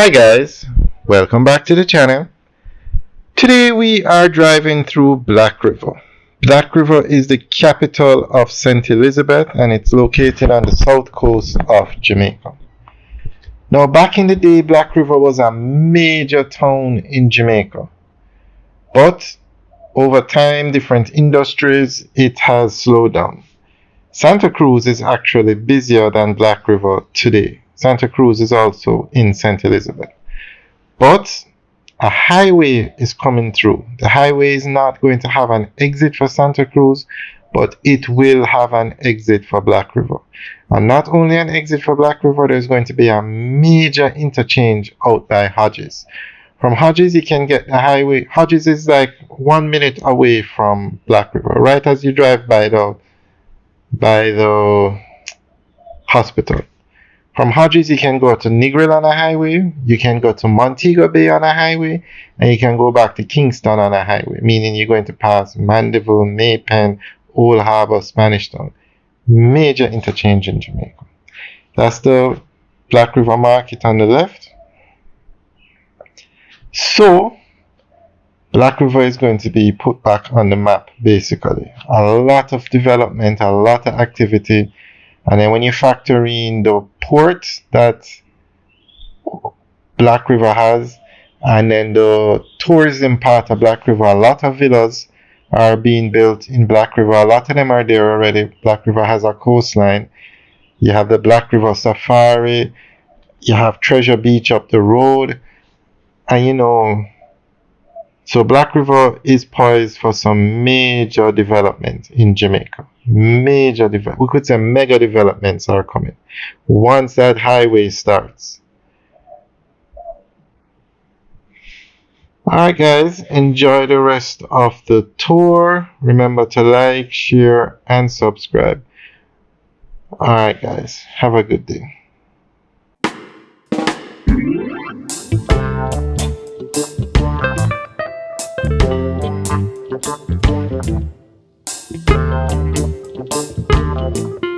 Hi guys, welcome back to the channel. Today we are driving through Black River. Black River is the capital of St. Elizabeth and it's located on the south coast of Jamaica. Now back in the day, Black River was a major town in Jamaica. But over time, different industries, it has slowed down. Santa Cruz is actually busier than Black River today. Santa Cruz is also in St. Elizabeth. But a highway is coming through. The highway is not going to have an exit for Santa Cruz, but it will have an exit for Black River. And not only an exit for Black River, there's going to be a major interchange out by Hodges. From Hodges, you can get the highway. Hodges is like 1 minute away from Black River, right as you drive by the hospital. From Hodges, you can go to Negril on a highway, you can go to Montego Bay on a highway, and you can go back to Kingston on a highway, meaning you're going to pass Mandeville, Maypen, Old Harbor, Spanish Town. Major interchange in Jamaica. That's the Black River Market on the left. So, Black River is going to be put back on the map, basically. A lot of development, a lot of activity. And then when you factor in the port that Black River has, and then the tourism part of Black River, a lot of villas are being built in Black River. A lot of them are there already. Black River has a coastline. You have the Black River Safari. You have Treasure Beach up the road. And so Black River is poised for some major development in Jamaica. We could say mega developments are coming once that highway starts. Alright guys, enjoy the rest of the tour. Remember to like, share and subscribe. Alright guys, have a good day. Thank you.